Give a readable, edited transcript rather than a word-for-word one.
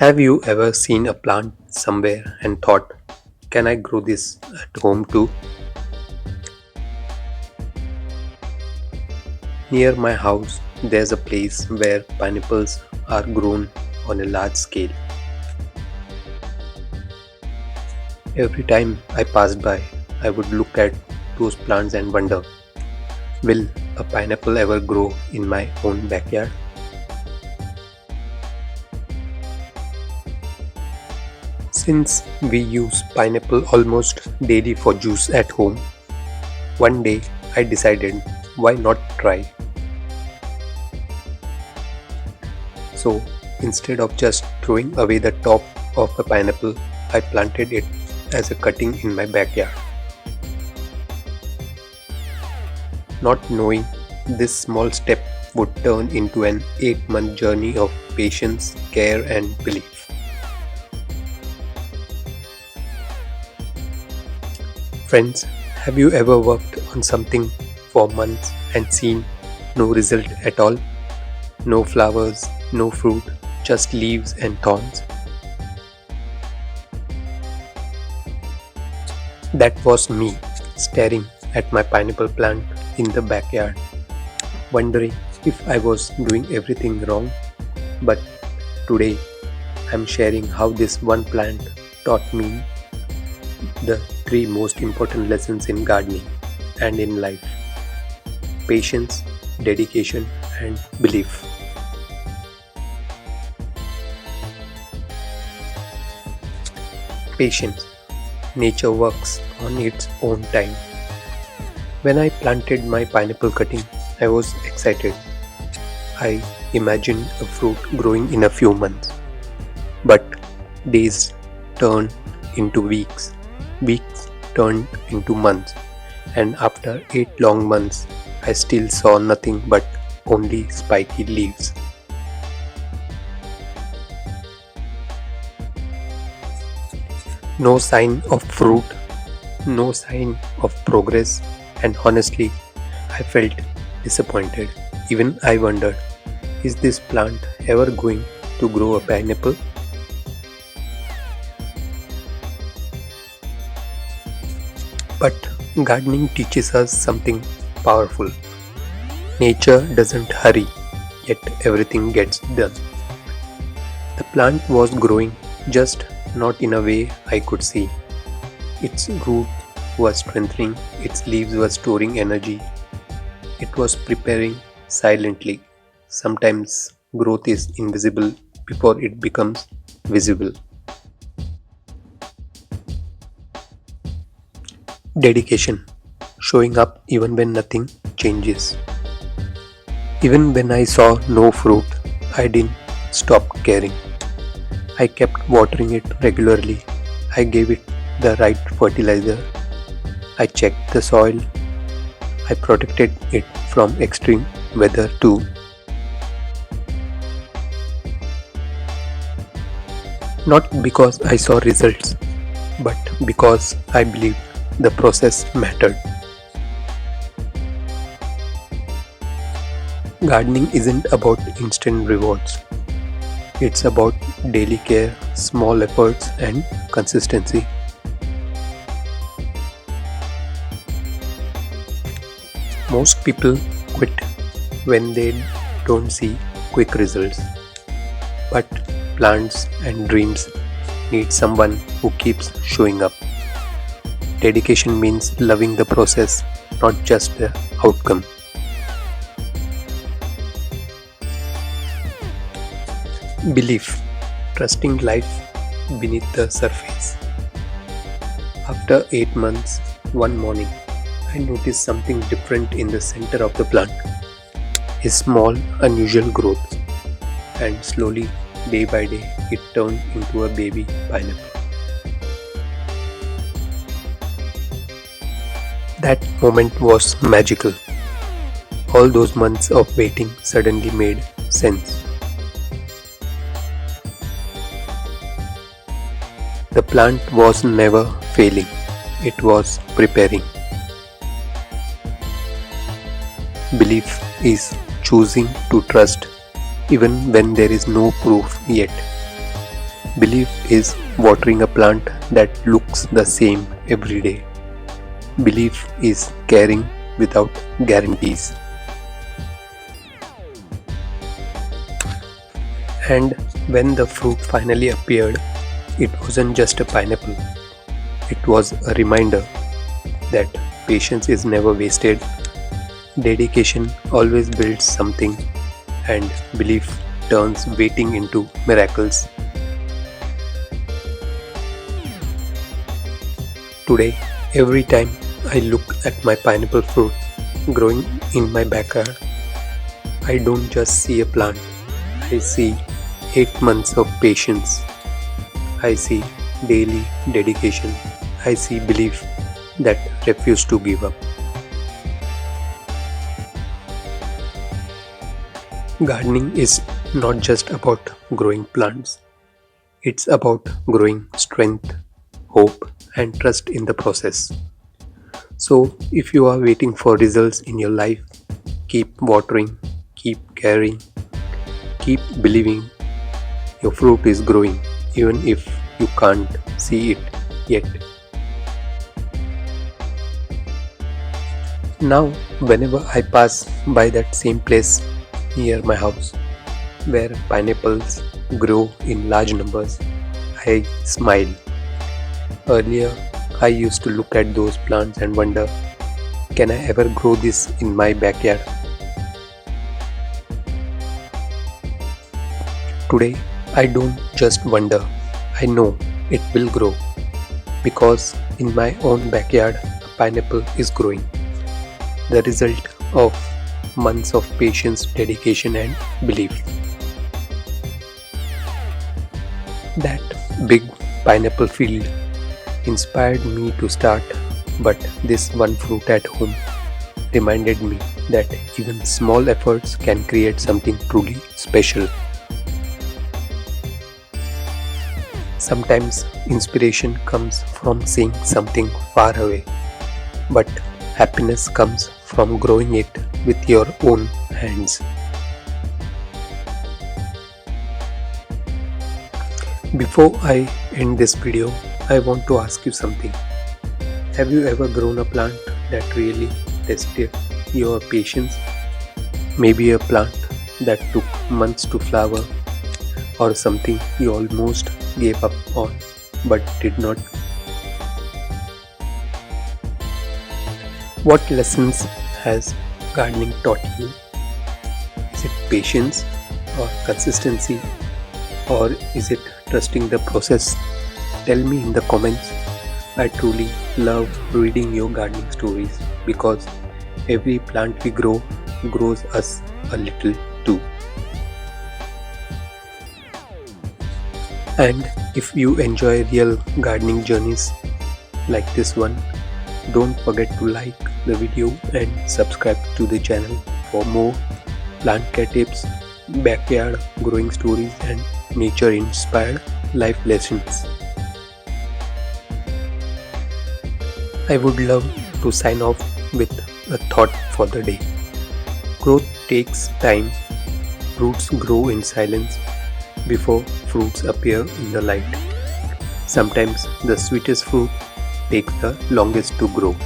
Have you ever seen a plant somewhere and thought, can I grow this at home too? Near my house, there's a place where pineapples are grown on a large scale. Every time I passed by, I would look at those plants and wonder, will a pineapple ever grow in my own backyard? Since we use pineapple almost daily for juice at home, one day I decided, why not try? So instead of just throwing away the top of the pineapple, I planted it as a cutting in my backyard. Not knowing this small step would turn into an 8-month journey of patience, care, and belief. Friends, have you ever worked on something for months and seen no result at all? No flowers, no fruit, just leaves and thorns? That was me, staring at my pineapple plant in the backyard, wondering if I was doing everything wrong. But today, I'm sharing how this one plant taught me the three most important lessons in gardening and in life: patience, dedication, and belief. Patience. Nature works on its own time. When I planted my pineapple cutting, I was excited. I imagined a fruit growing in a few months. But days turned into weeks, weeks turned into months, and after 8 long months, I still saw nothing but only spiky leaves. No sign of fruit, no sign of progress, and honestly, I felt disappointed. Even I wondered, is this plant ever going to grow a pineapple? But gardening teaches us something powerful. Nature doesn't hurry, yet everything gets done. The plant was growing, just not in a way I could see. Its root was strengthening, its leaves were storing energy, it was preparing silently. Sometimes growth is invisible before it becomes visible. Dedication. Showing up even when nothing changes. Even when I saw no fruit, I didn't stop caring. I kept watering it regularly. I gave it the right fertilizer. I checked the soil. I protected it from extreme weather too. Not because I saw results, but because I believed the process mattered. Gardening isn't about instant rewards. It's about daily care, small efforts, and consistency. Most people quit when they don't see quick results. But plants and dreams need someone who keeps showing up. Dedication means loving the process, not just the outcome. Belief. Trusting life beneath the surface. After 8 months, one morning, I noticed something different in the center of the plant. A small, unusual growth. And slowly, day by day, it turned into a baby pineapple. That moment was magical. All those months of waiting suddenly made sense. The plant was never failing, it was preparing. Belief is choosing to trust even when there is no proof yet. Belief is watering a plant that looks the same every day. Belief is caring without guarantees. And when the fruit finally appeared, it wasn't just a pineapple, it was a reminder that patience is never wasted, dedication always builds something, and belief turns waiting into miracles. Today, every time I look at my pineapple fruit growing in my backyard, I don't just see a plant, I see 8 months of patience. I see daily dedication. I see belief that refuse to give up. Gardening is not just about growing plants. It's about growing strength, hope, and trust in the process. So, if you are waiting for results in your life, keep watering, keep caring, keep believing your fruit is growing, even if you can't see it yet. Now, whenever I pass by that same place near my house where pineapples grow in large numbers, I smile. Earlier, I used to look at those plants and wonder, can I ever grow this in my backyard? Today, I don't just wonder, I know it will grow because in my own backyard, a pineapple is growing. The result of months of patience, dedication, and belief. That big pineapple field inspired me to start, but this one fruit at home reminded me that even small efforts can create something truly special. Sometimes inspiration comes from seeing something far away, but happiness comes from growing it with your own hands. Before I end this video, I want to ask you something. Have you ever grown a plant that really tested your patience? Maybe a plant that took months to flower, or something you almost gave up on but did not. What lessons has gardening taught you? Is it patience or consistency, or is it trusting the process? Tell me in the comments. I truly love reading your gardening stories because every plant we grow grows us a little too. And if you enjoy real gardening journeys like this one, don't forget to like the video and subscribe to the channel for more plant care tips, backyard growing stories, and nature inspired life lessons. I would love to sign off with a thought for the day. Growth takes time, roots grow in silence before fruits appear in the light. Sometimes the sweetest fruit takes the longest to grow.